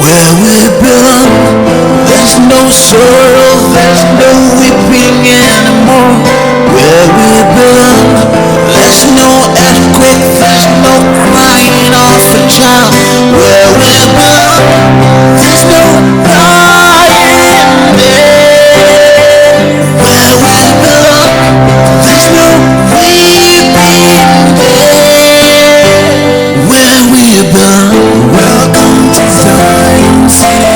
Where we belong, there's no sorrow, there's no weeping anymore. Where we belong, there's no earthquake, there's no crying of a child. Where we belong, there's no dying there. Where we belong, there's no weeping there. Where we belong, welcome to Zion City.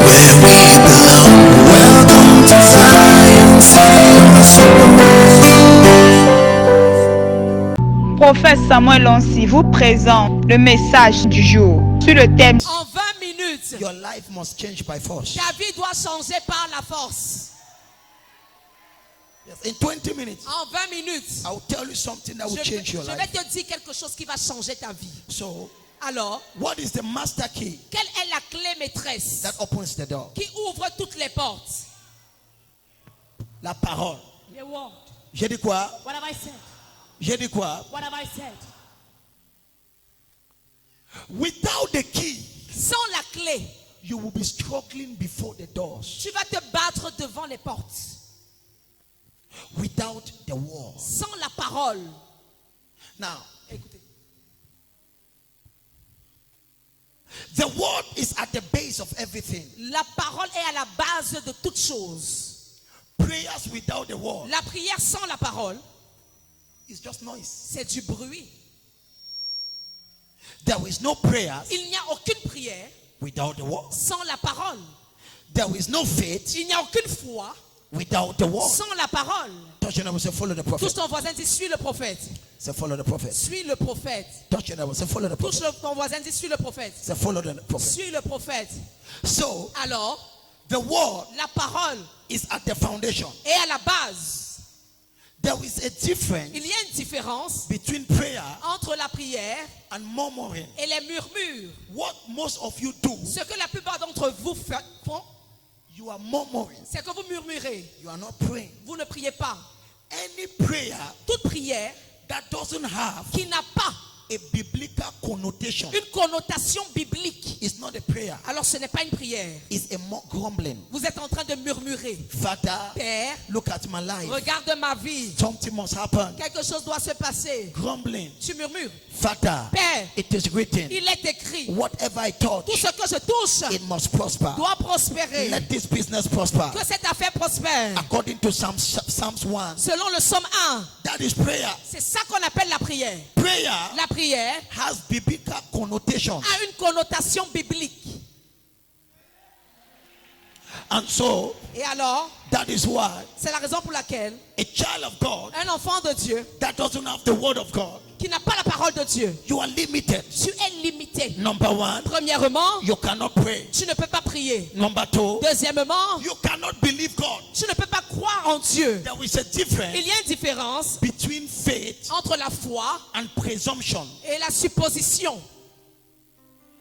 Where we belong, welcome to Zion City. Prophète Samuel Lancy vous présente le message du jour sur le thème. En 20 minutes, Your life must change by force. ta vie doit changer par la force. Yes. In 20 minutes, En 20 minutes, I will tell you something that will change your je vais life. te dire quelque chose qui va changer ta vie. So, Alors, what is the master key quelle est la clé maîtresse that opens the door? qui ouvre toutes les portes? La parole. The word. J'ai dit quoi? What have I said? J'ai dit quoi? What have I said? Without the key, Sans la clé, you will be struggling before the doors. tu vas te battre devant les portes. Without the word. Sans la parole. Now, Écoutez. the word is at the base of everything. La parole est à la base de toutes choses. Prayers without the word La prière sans la parole, is just noise. c'est du bruit. There is no prayers Il n'y a aucune prière without the word. sans la parole. There is no faith Il n'y a aucune foi without the word. sans la parole. Touch your neighbor, say follow the Touche prophet. ton voisin, dis suis le prophète. Say follow the prophet. Suis le prophète. Touch your neighbor, say follow the Touche prophet. ton voisin, dis suis le prophète. Say follow the prophet. Suis le prophète. So, Alors, the word la parole is at the foundation. est à la base. There is a difference Il y a une différence between prayer entre la prière and murmuring. et les murmures. What most of you do, Ce que la plupart d'entre vous font, you are murmuring. c'est que vous murmurez. You are not praying. Vous ne priez pas. Any prayer Toute prière that doesn't have qui n'a pas a biblical connotation une connotation biblique, is not a prayer. alors ce n'est pas une prière. It's a grumbling. Vous êtes en train de murmurer. Father, Père, look at my life. regarde ma vie. Something must happen. Quelque chose doit se passer. Grumbling. Tu murmures. Father, Père, it is written, il est écrit. whatever I touch, Tout ce que je touche it must prosper. doit prospérer. Let this business prosper. Que cette affaire prospère. According to Psalms 1, Selon le psaume 1, that is prayer. c'est ça qu'on appelle la prière. Prayer La prière has biblical connotation. a une connotation biblique. And so, Et alors, that is why c'est la raison pour laquelle a child of God un enfant de Dieu that doesn't have the word of God, qui n'a pas la parole de Dieu, you are limited. tu es limité. Number one, Premièrement, you cannot pray. tu ne peux pas prier. Number two, Deuxièmement, you cannot believe God. tu ne peux pas croire en Dieu. There is a difference Il y a une différence between faith entre la foi and presumption. et la supposition.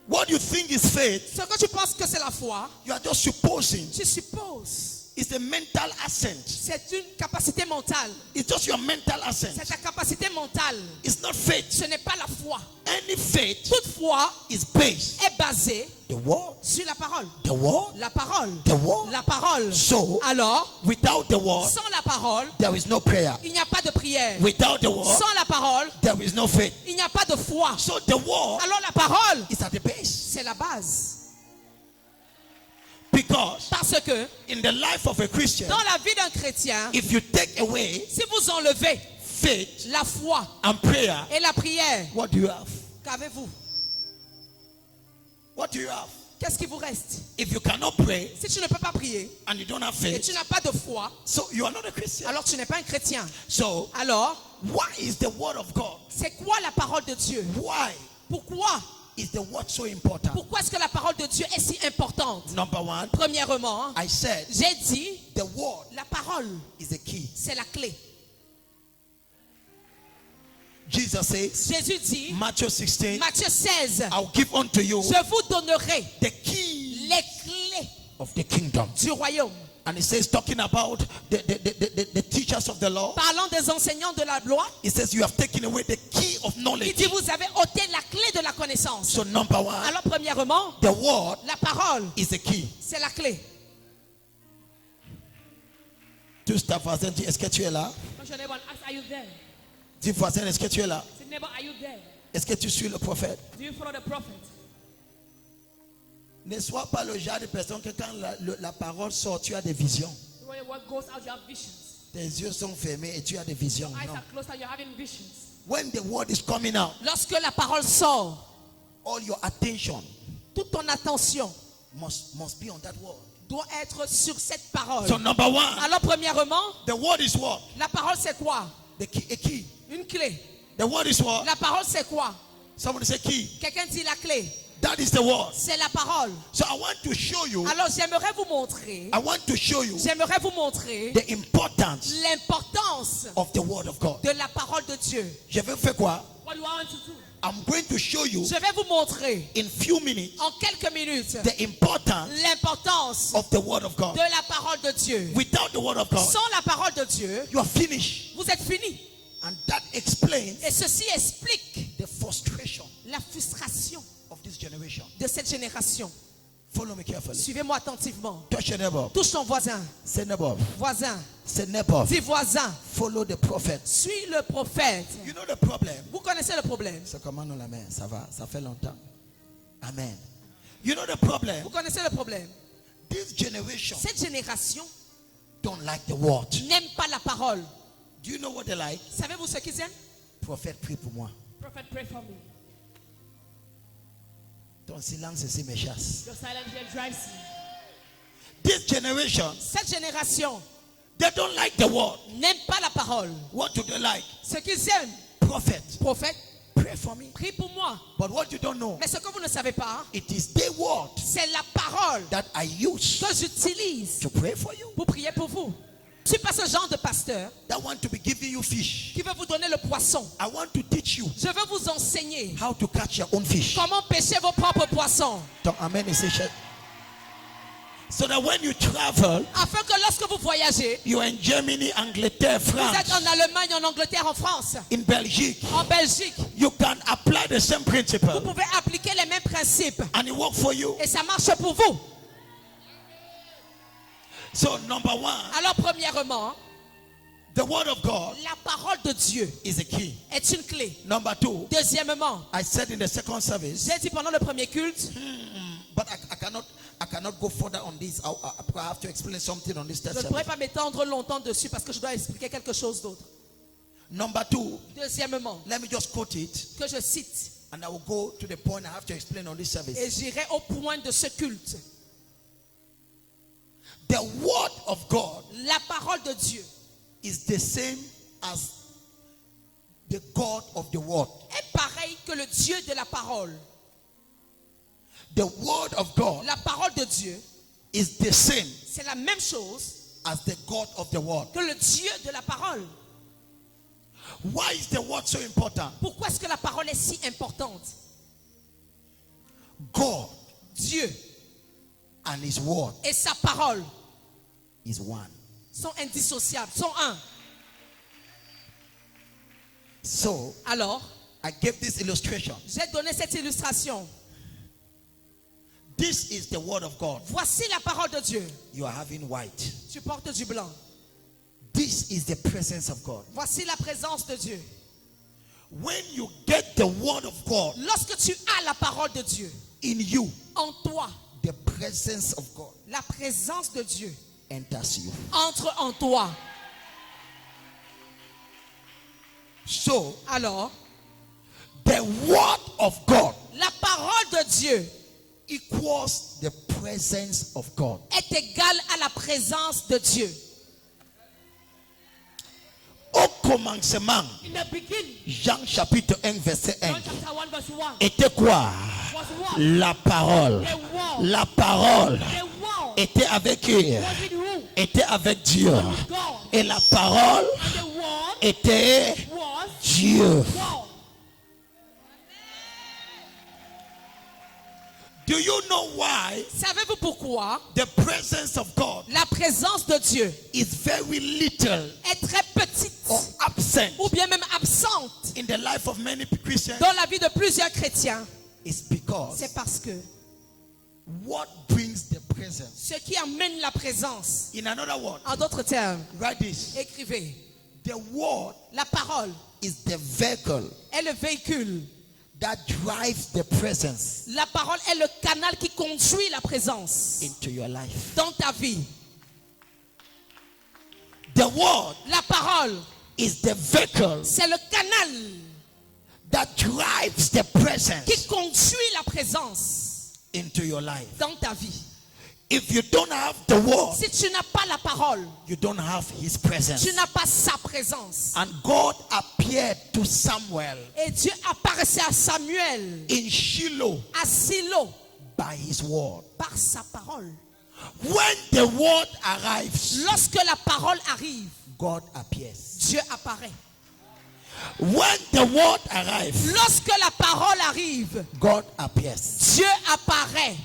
What you think is faith, Ce que tu penses que c'est la foi, you are just supposing. tu supposes. It's a mental assent. C'est une capacité mentale. It's just your mental assent. C'est ta capacité mentale. It's not faith. Ce n'est pas la foi. Any faith Toute foi is based est basée the word, sur la parole. the word, La parole. the word. La parole. So, Alors, without the word, sans la parole, there is no prayer. il n'y a pas de prière. Without the word, Sans la parole, there is no faith. il n'y a pas de foi. So the word Alors la parole, is at the base. c'est la base. Because Parce que in the life of a Christian, dans la vie d'un chrétien, if you take away si vous enlevez faith la foi and prayer, et la prière, what do you have? qu'avez-vous? What do you have? Qu'est-ce qui vous reste? If you cannot pray Si tu ne peux pas prier and you don't have et faith, tu n'as pas de foi, so you are not a Christian. alors tu n'es pas un chrétien. So Alors, why is the word of God? c'est quoi la parole de Dieu? Why Pourquoi? is the word so important? Pourquoi est-ce que la parole de Dieu est si importante? Number one, Premièrement, I said j'ai dit, the word la parole, is the key. c'est la clé. Jesus says, Jésus dit, Matthew 16, Matthieu 16, I'll give unto you je vous donnerai the key les clés of the kingdom. du royaume. And it says, talking about the teachers of the law, parlant des enseignants de la loi, it says you have taken away the key of il knowledge. dit vous avez ôté la clé de la connaissance. So number one, Alors premièrement, the word la parole, is the key. c'est la clé. Touche ta voisin, dis, est-ce que tu es là? Touch your neighbor and ask, are you there? Dis voisin, est-ce que tu es là? Say, neighbor, are you there? Est-ce que tu suis le prophète? Do you follow the prophet? Ne sois pas le genre de personne que quand la parole sort, tu as des visions. When your word goes out, you have visions. Tes yeux sont fermés et tu as des visions. Eyes Non. are closed and you're having visions. When the word is coming out, Lorsque la parole sort, all your attention toute ton attention must be on that word. doit être sur cette parole. So number one, Alors premièrement, the word is what? la parole c'est quoi? The key, a key. Une clé. The word is what? La parole c'est quoi? Somebody say key. Quelqu'un dit la clé. That is the word. C'est la parole. So I want to show you. Alors j'aimerais vous montrer. J'aimerais vous montrer The importance l'importance of the word of God. de la parole de Dieu. Je vais faire quoi? What do I want to do? I'm going to show you Je vais vous montrer in few minutes en quelques minutes the importance l'importance of the word of God. de la parole de Dieu. Without the word of God, Sans la parole de Dieu, you are finished. vous êtes finis. And that explains Et ceci explique the frustration la frustration of this generation. de cette génération. Follow me carefully. Suivez-moi attentivement. Touch your neighbor. Touche ton voisin. Say neighbor. Voisin. Say neighbor. Dis voisin. Follow the prophet. Suis le prophète. You know the problem? Vous connaissez le problème. C'est comment nous la main? Ça va, ça fait longtemps. Amen. You know the problem? Vous connaissez le problème. This generation Cette génération don't like the word. n'aime pas la parole. Do you know what they like? Savez-vous ce qu'ils aiment? Prophète, prie pour moi. Prophet, pray for me. Ton silence ici me chasse. Your silence here drives me. This generation, Cette génération they don't like the word. n'aime pas la parole. What do they like? Ce qu'ils aiment, Prophet, prophète, pray for me. prie pour moi. But what you don't know, Mais ce que vous ne savez pas, it is the word c'est la parole that I use que j'utilise to pray for you. pour prier pour vous. Je ne suis pas ce genre de pasteur That want to be giving you fish. qui veut vous donner le poisson. I want to teach you Je veux vous enseigner how to catch your own fish. comment pêcher vos propres poissons. Don't amen is it? So that when you travel, Afin que lorsque vous voyagez, you are in Germany, Angleterre, vous êtes France, en Allemagne, en Angleterre, en France, in Belgique, en Belgique, you can apply the same vous principle pouvez appliquer les mêmes principes. and it work for you. Et ça marche pour vous. So number one, Alors premièrement, the word of God la parole de Dieu is a key. est une clé. Number two, Deuxièmement, I said in the second service, j'ai dit pendant le premier culte, but I cannot go further on this. I have to explain something on this third je ne pourrais service. pas m'étendre longtemps dessus parce que je dois expliquer quelque chose d'autre. Number two, Deuxièmement, let me just quote it que je cite and I will go to the point I have to explain on this service. et j'irai au point de ce culte. The word of God La parole de Dieu is the same as the God of the word. est pareil que le Dieu de la parole. The word of God La parole de Dieu, is the same c'est la même chose as the God of the word. que le Dieu de la parole. Why is the word so important? Pourquoi est-ce que la parole est si importante? God Dieu and his word et sa parole is one. sont indissociables, sont un. So Alors, I gave this illustration. j'ai donné cette illustration. This is the word of God. Voici la parole de Dieu. You are having white. Tu portes du blanc. This is the presence of God. Voici la présence de Dieu. When you get the word of God Lorsque tu as la parole de Dieu in you, en toi, the presence of God la présence de Dieu enters you. entre en toi. So Alors, the word of God la parole de Dieu equals the presence of God. est égale à la présence de Dieu. Au commencement, In the beginning, Jean chapitre 1 verset 1. John chapter 1 verse 1. Était quoi? Was what? La parole. The word. La parole The word était avec eux. was with who? Était avec Dieu. God. Et la parole And the word était was Dieu. God. Do you know why Savez-vous pourquoi the presence of God la présence de Dieu is very little est très petite or absent ou bien même absente in the life of many Christians? dans la vie de plusieurs chrétiens? It's because C'est parce que what brings the presence. ce qui amène la présence, In another word, en d'autres termes, write this. écrivez, The word la parole is the vehicle est le véhicule. that drives the presence La parole est le canal qui conduit la présence into your life. dans ta vie. The word La parole, is the vehicle c'est le canal that drives the presence qui conduit la présence into your life. dans ta vie. If you don't have the word, Si tu n'as pas la parole, you don't have his presence. tu n'as pas sa présence. And God appeared to Samuel Et Dieu apparaissait à Samuel, in Shiloh à Silo, by his word. par sa parole. When the word arrives, Lorsque la parole arrive, God appears. Dieu apparaît. When the word arrives, Lorsque la parole arrive, God appears. Dieu apparaît.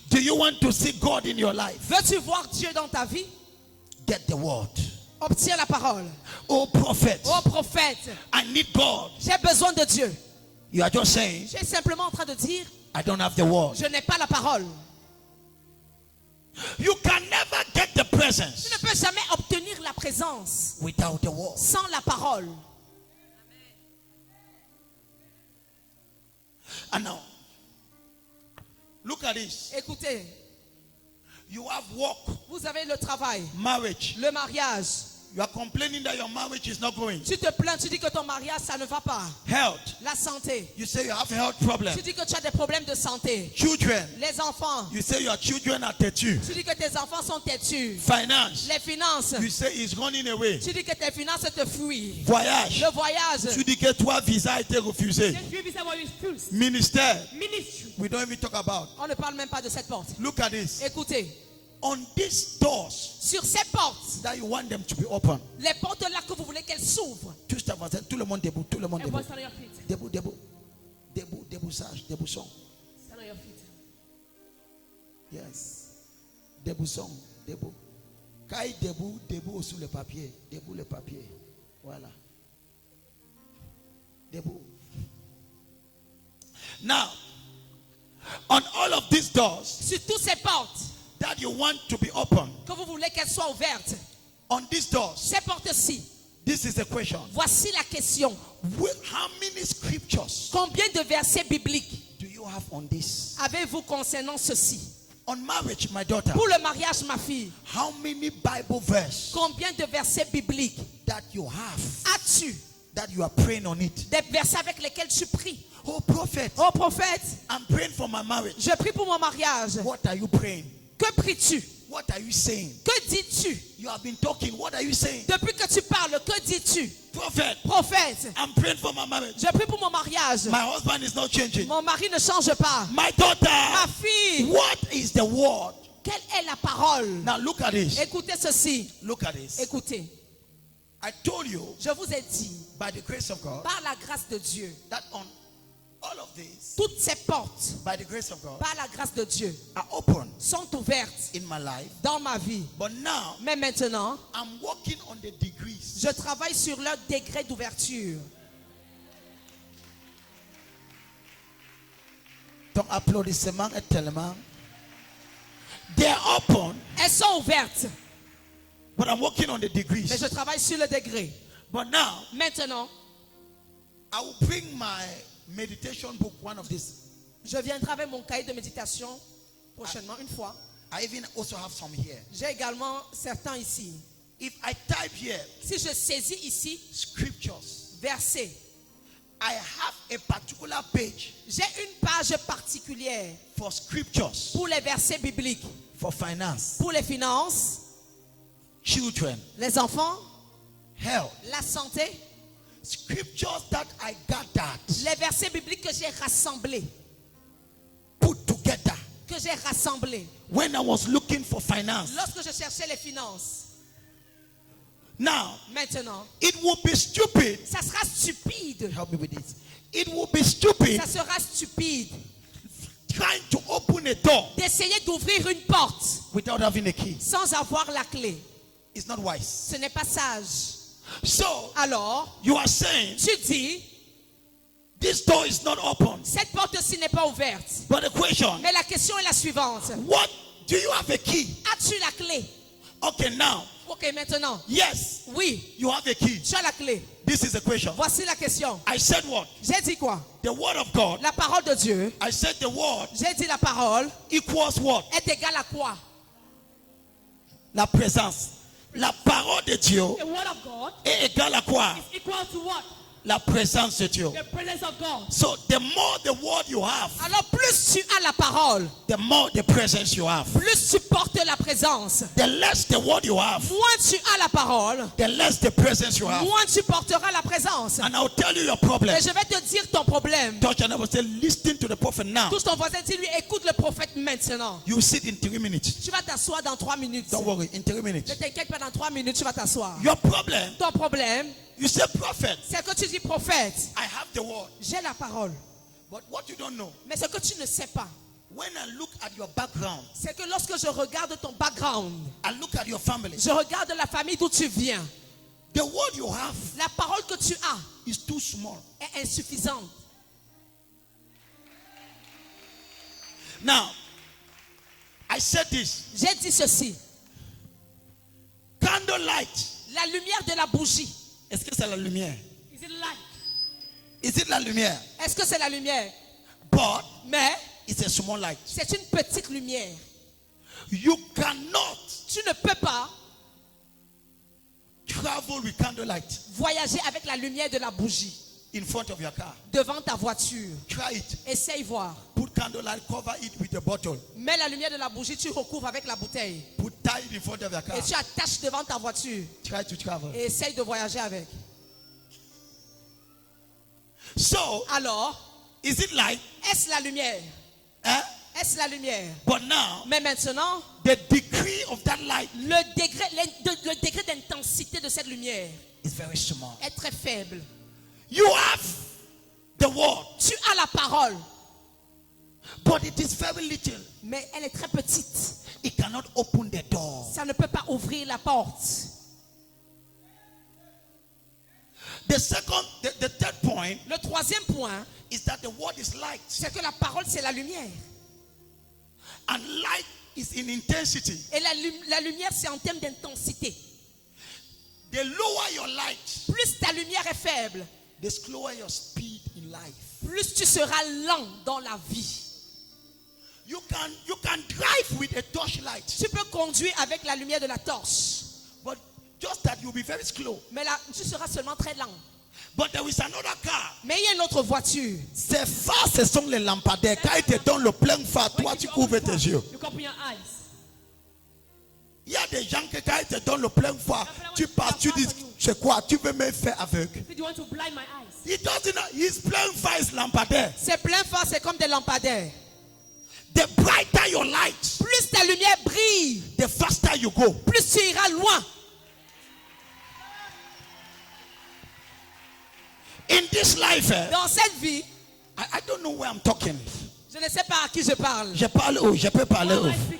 Do you want to see God in your life? Veux-tu voir Dieu dans ta vie? Get the word. Obtiens la parole. Oh prophet, Oh prophète, I need God. j'ai besoin de Dieu. You are just saying, Tu es simplement en train de dire, I don't have the word. je n'ai pas la parole. You can never get the Tu presence ne peux jamais obtenir la présence without the word. sans la parole. And now, look at this. Écoutez, You have work, vous avez le travail, marriage. le mariage. You are complaining that your marriage is not going. Tu te plains, tu dis que ton mariage, ça ne va pas. Health. La santé. You say you have health problem. Tu dis que tu as des problèmes de santé. Children. Les enfants. You say your children are têtus. Tu dis que tes enfants sont têtus. Finance. Les finances. You say it's running away. Tu dis que tes finances te fuient. Voyage. Le voyage. Tu dis que toi visa a été refusé. Ministère. We don't even talk about. On ne parle même pas de cette porte. Look at this. Écoutez, On these doors sur ces portes, that you want them to be open. les portes là que vous voulez qu'elles s'ouvrent. Juste avant ça, tout le monde debout, tout le monde debout. Everyone stand on your feet. Debout, debout. Debout, debout sage, debout son. Stand on your feet. Yes. Debout son, debout. Caille debout, debout sous le papier. Debout le papier. Voilà. Debout. Now, on all of these doors Sur toutes ces portes that you want to be open, que vous voulez qu'elles soient ouvertes, on these doors, ces portes-ci, this is the question. voici la question. How many scriptures Combien de versets bibliques do you have on this? avez-vous concernant ceci? On marriage, my daughter, Pour le mariage, ma fille, how many Bible verses combien de versets bibliques that you have, as-tu? that you are praying on it? Des versets avec lesquels tu pries. Oh prophet, Oh prophète, I'm praying for my marriage. je prie pour mon mariage. What are you praying? Que pries-tu? What are you saying? Que dis-tu? You have been talking. What are you saying? Depuis que tu parles, que dis-tu? Prophet, Prophète, I'm praying for my marriage. je prie pour mon mariage. My husband is not changing. Mon mari ne change pas. My daughter, Ma fille, what is the word? quelle est la parole? Now look at this. Écoutez ceci. Look at this. Écoutez, I told you je vous ai dit, by the grace of God par la grâce de Dieu, that on all of these, toutes ces portes, by the grace of God, par la grâce de Dieu, are open sont ouvertes in my life. dans ma vie. But now Mais maintenant, I'm working on the degrees. je travaille sur leur degré d'ouverture. Ton applaudissement est tellement. They're open, Elles sont ouvertes, but I'm working on the mais degrees. je travaille sur le degré. But now Maintenant, I will bring my meditation book, one of these. je viendrai avec mon cahier de méditation prochainement, une fois. I even also have some here. J'ai également certains ici. If I type here Si je saisis ici, scriptures, verset, I have a particular page j'ai une page particulière for scriptures, pour les versets bibliques, for finance, pour les finances, children, les enfants, health, la santé, scriptures that I gathered, les versets bibliques que j'ai rassemblés, put together que j'ai rassemblés when I was looking for finance. lorsque je cherchais les finances. Now, Maintenant, it will be stupid. ça sera stupide. Help me with this. It will be stupid Ça sera stupide trying to open a door d'essayer d'ouvrir une porte without having a key. sans avoir la clé. It's not wise. Ce n'est pas sage. So, Alors, you are saying tu dis, this door is not open. cette porte-ci n'est pas ouverte. But the question, Mais la question est la suivante. what do you have a key? As-tu la clé? Okay, now, Ok, maintenant. yes, Oui, you have a key. tu as la clé. This is the question. Voici la question. I said what? J'ai dit quoi? The word of God. La parole de Dieu. I said the word J'ai dit la parole equals what? est égale à quoi? La présence. La parole de Dieu The word of God est égale à quoi? is equal to what? La présence de Dieu. The presence of God. So the more the word you have, Alors plus tu as la parole, the more the presence you have. plus tu portes la présence. The less the word you have, Moins tu as la parole, the less the presence you have. moins tu porteras la présence. And I'll tell you your problem. Et je vais te dire ton problème. Touch and I will say, listen to the prophet now. Touche ton voisin, dis-lui, écoute le prophète maintenant. You sit in 3 minutes. Tu vas t'asseoir dans 3 minutes. Don't worry, in 3 Ne minutes. t'inquiète pas, dans 3 minutes, tu vas t'asseoir. Your problem, Ton problème, you say prophet, c'est que tu dis prophète. I have the word. J'ai la parole. But what you don't know, Mais ce que tu ne sais pas, when I look at your background, c'est que lorsque je regarde ton background, I look at your family, je regarde la famille d'où tu viens, the word you have la parole que tu as is too small. est insuffisante. Now, I said this. J'ai dit ceci. Candlelight. La lumière de la bougie. Est-ce que c'est la lumière? Is it light? Is it la lumière? Est-ce que c'est la lumière? But Mais it's a small light. c'est une petite lumière. You cannot Tu ne peux pas travel with candlelight voyager avec la lumière de la bougie in front of your car. devant ta voiture. Try it. Essaye voir. Put candlelight, cover it with a bottle. Mets la lumière de la bougie, tu recouvres avec la bouteille. Put tie it in front of your car. Et tu attaches devant ta voiture. Try to travel. Et essaye de voyager avec. So, Alors, is it light? est-ce la lumière? Eh? Est-ce la lumière? But now, Mais maintenant, the degree of that light le degré d'intensité de cette lumière is very small. est très faible. You have the word, Tu as la parole, but it is very little. mais elle est très petite. It cannot open the door. Ça ne peut pas ouvrir la porte. The third point Le troisième point, is that the word is light. c'est que la parole, c'est la lumière. And light is in intensity. Et la lumière, c'est en termes d'intensité. The lower your light, Plus ta lumière est faible, the slower your speed in life. plus tu seras lent dans la vie. You can drive with a torchlight, Tu peux conduire avec la lumière de la torche, but just that you'll be very slow. mais là, tu seras seulement très lent. But there is another car. Mais il y a une autre voiture. Ces phares, ce sont les lampadaires. Quand ils te donnent le plein phare, toi tu ouvres tes yeux. You open your eyes. Il y a des gens que quand ils te donnent le plein phare, tu passes, tu dis, c'est quoi? Tu veux me faire aveugle? Did you want to blind my eyes? He doesn't know. His plein phare is lampadaire. C'est plein phare, c'est comme des lampadaires. The brighter your light, Plus ta lumière brille, the faster you go. plus tu iras loin. In this life, Dans cette vie, I don't know where I'm talking. je ne sais pas à qui je parle. Je parle où? Je peux parler How où? am I speaking?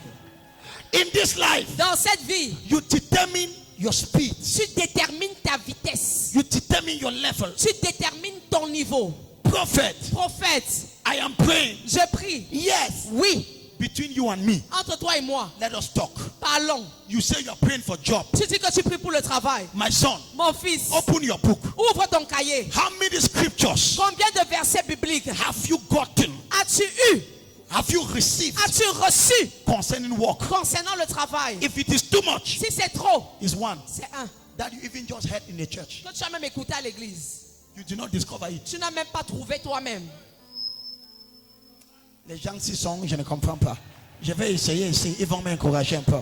In this life, Dans cette vie, you determine your speed. tu détermines ta vitesse. You determine your level. Tu détermines ton niveau. Prophet, Prophète, I am praying. je prie. Yes. Oui, Between you and me, entre toi et moi, let us talk. parlons. You say you're praying for job. Tu dis que tu pries pour le travail. My son, Mon fils, open your book. ouvre ton cahier. How many scriptures Combien de versets bibliques have you gotten? as-tu eu, Have you received as-tu reçu concerning work? concernant le travail? If it is too much, Si c'est trop, it's one c'est un. that you even just heard in the church. Que tu as même écouté à l'église. You do not discover it. Tu n'as même pas trouvé toi-même. Les gens s'y sont, je ne comprends pas. Je vais essayer ici, ils vont m'encourager un peu.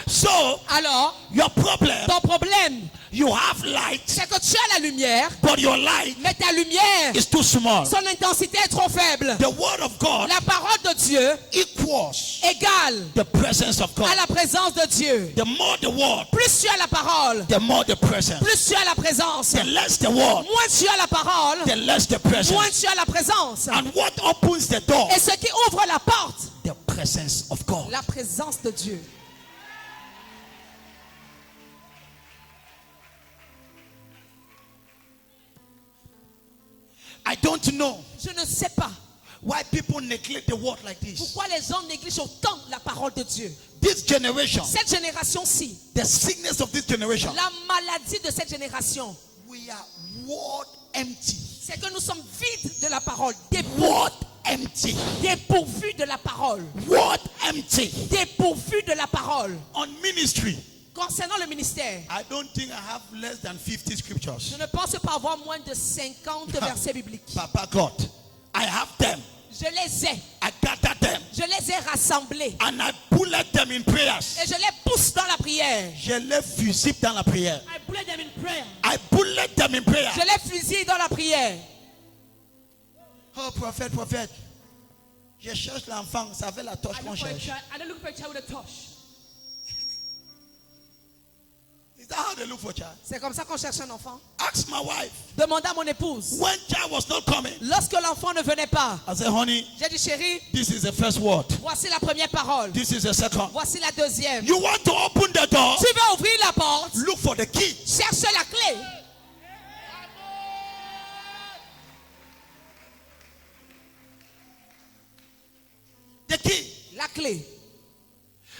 So, Alors, your problem, ton problème, you have light, c'est que tu as la lumière, but your light mais ta lumière, is too small. son intensité est trop faible. The word of God La parole de Dieu equals égale the presence of God. à la présence de Dieu. The more the word, Plus tu as la parole, the more the presence. plus tu as la présence. The less the word, Moins tu as la parole, the less the moins presence. tu as la présence. And what opens the door? Et ce qui ouvre la porte, The presence of God. la présence de Dieu. I don't know Je ne sais pas why people neglect the word like this. pourquoi les gens négligent autant la parole de Dieu. This generation, Cette génération-ci, the sickness of this generation, la maladie de cette génération, we are word empty. c'est que nous sommes vides de la parole, Word empty. dépourvus de la parole, Word empty. dépourvus de la parole. On ministry, Concernant le ministère, I don't think I have less than 50 scriptures. je ne pense pas avoir moins de 50 versets bibliques. Papa God, I have them. Je les ai, I gather them. je les ai rassemblés And I bullet them in prayers. et je les pousse dans la prière. Je les fusille dans la prière. I bullet them in prayer. I bullet them in prayer. Je les fusille dans la prière. Oh, prophète, prophète. Je cherche l'enfant, ça fait la torche I qu'on look for a cherche. child. I don't look for a child with a touch. Is that how they look for child? C'est comme ça qu'on cherche un enfant. Ask my wife. Demande à mon épouse. When child was not coming, Lorsque l'enfant ne venait pas, I said, honey, j'ai dit chérie, this is the first word. voici la première parole. This is the second. Voici la deuxième. You want to open the door? Tu veux ouvrir la porte? Look for the key. Cherche la clé. The key. La clé.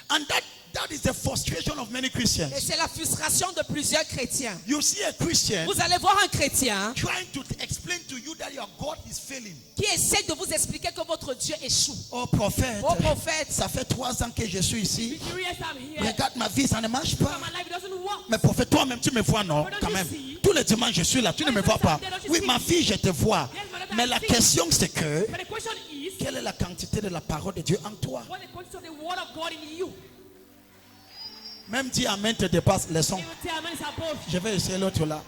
And that is the frustration of many Et Christians. c'est la frustration de plusieurs chrétiens. You see a Christian Vous allez voir un chrétien trying to explain to you that your God is failing. qui essaie de vous expliquer que votre Dieu échoue. Oh prophète, Oh prophète, ça fait 3 ans que je suis ici. 3 years I'm here. Regarde ma vie, ça ne marche pas. But my life doesn't work. Mais prophète, toi-même, tu me vois, non? Quand même. Tous les dimanches, je suis là, tu ne me vois pas. Oui, ma fille, je te vois. Mais la question, c'est que, But the question is, quelle est la quantité de la parole de Dieu en toi? what the quantity of the word of God in you? Même dire Amen te dépasse les sons. It will tell man is above you. Je vais essayer l'autre là.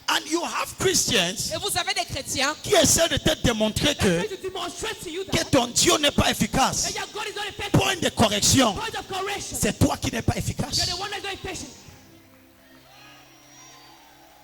And you have Christians et vous avez des chrétiens qui essaient de te démontrer que, Trying to demonstrate to you que that ton Dieu n'est pas efficace. that your God is not effective. Point de correction, Point of correction. c'est toi qui n'es pas You're efficace. the one that's not efficient.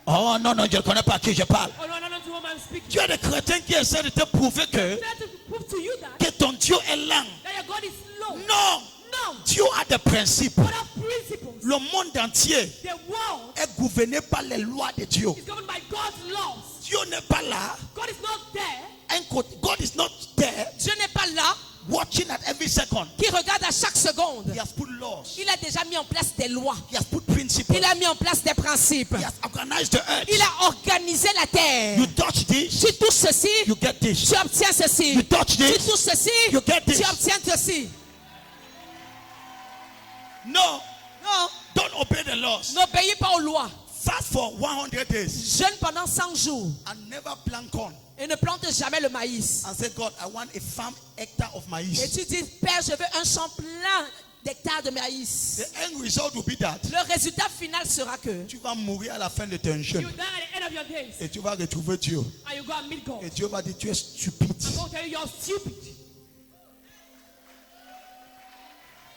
Oh non, non, je ne connais pas à qui je parle. Oh no, no, no, to whom I'm speaking. Tu as des chrétiens qui essaient de te prouver que, Try to prove to you that, que ton Dieu est lent. that your God is low. Non, No. Dieu a des principes. What are principles? Le monde entier The world est gouverné par les lois de Dieu. is governed by God's laws. Dieu n'est pas là. God is not there. God is not there Dieu n'est pas là watching at every second. qui regarde à chaque seconde. He has put laws. Il a déjà mis en place des lois. He has put principles. Il a mis en place des principes. He has organized the earth. Il a organisé la terre. You touch this, Tu touches ceci, you get this. tu obtiens ceci. You touch Tu this, touches ceci, you get this. tu obtiens ceci. No, Non, don't obey the laws. n'obéis pas aux lois. Fast for 100 days Jeûne pendant 100 jours and never plant corn. et ne plante jamais le maïs. And say, God, I want a farm hectare of Et maïs. tu dis, Père, je veux un champ plein d'hectares de maïs. The end result will be that Le résultat final sera que tu vas mourir à la fin de ton You jeûne die at the end of your days. et tu vas retrouver Dieu. And you go and meet God. Et Dieu va dire, tu es stupide. God will tell you you're stupid.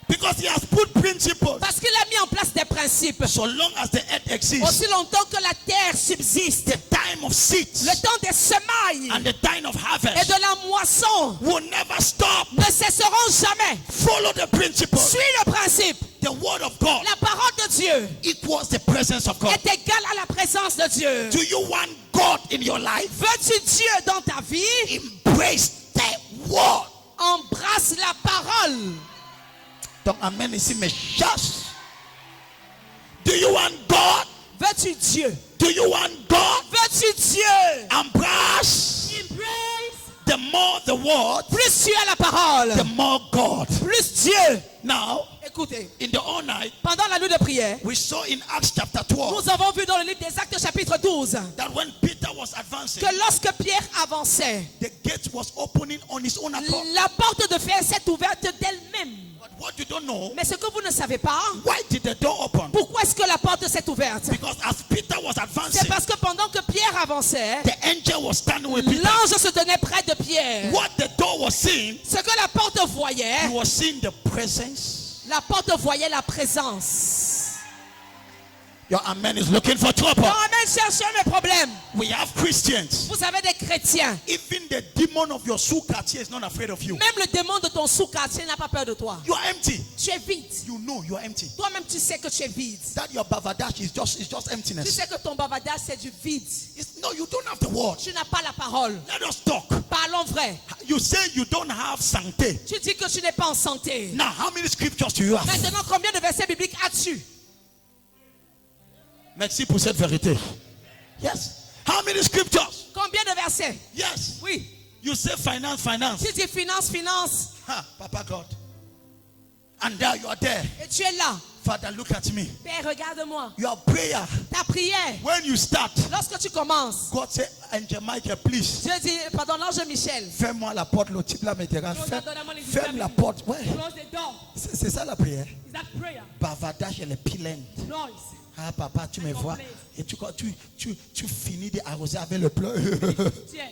Because he has put principles. parce qu'il a mis en place des principes. So long as the earth exists, Aussi longtemps que la terre subsiste, the time of seeds le temps des semailles and the time of et harvest de la moisson will never stop. ne cesseront jamais. Follow the principle. Suis le principe. The word of God La parole de Dieu equals the presence of God. est égale à la présence de Dieu. Do you want God in your life? Veux-tu Dieu dans ta vie? Embrace the word. Embrasse la parole. Donc amen ici me chasse. Do you want God? Veux-tu Dieu? Do you want God? Veux-tu Dieu? Embrace. Embrace. The more the word, Plus tu as la parole, the more God. plus Dieu. Now, Écoutez, In the all night, pendant la nuit de prière, we saw in Acts chapter 12 nous avons vu dans le livre des Actes chapitre 12 that when Peter was advancing, que lorsque Pierre avançait, the gate was opening on his own accord. la porte de fer s'est ouverte d'elle-même. But what you don't know, Mais ce que vous ne savez pas, why did the door open? pourquoi est-ce que la porte s'est ouverte? Because as Peter was C'est advancing, parce que pendant que Pierre avançait, the angel was standing with Peter. l'ange se tenait près de Pierre. What the door was seeing, Ce que la porte he voyait, was seeing the presence. la porte voyait la présence. Your amen is looking for trouble. Non, amen, cherchez mes problèmes. We have Christians. Vous avez des chrétiens. Even the demon of your soul-catcher is not afraid of you. Même le démon de ton sous-quartier n'a pas peur de toi. You are empty. Tu es vide. You know you are empty. Toi-même, tu sais que tu es vide. That your bavadash is just Tu emptiness. sais que ton bavardage, c'est du vide. No, you don't have the word. Tu n'as pas la parole. Let us talk. Parlons vrai. You say you don't have santé. Tu dis que tu n'es pas en santé. Now, how many scriptures do you have? Maintenant, combien de versets bibliques as-tu? Merci pour cette vérité. Yes. How many scriptures? Combien de versets? Yes. Oui. You say finance. Tu dis finance, finance. Ha, Papa God. And there you are there. Et tu es là. Father, look at me. Père, regarde-moi. Your prayer. Ta prière. When you start, Lorsque tu commences. God say, Angel Michael, please. Dieu dit, pardon, l'ange Michel. Ferme-moi la porte, le type là me dérange. Ferme la porte. Ouais. Close the door. C'est ça la prière. Is that prayer? Bavardage et les pilènes. Noise. Ah papa, tu me vois. Et tu finis d'arroser avec le pleur. Yes.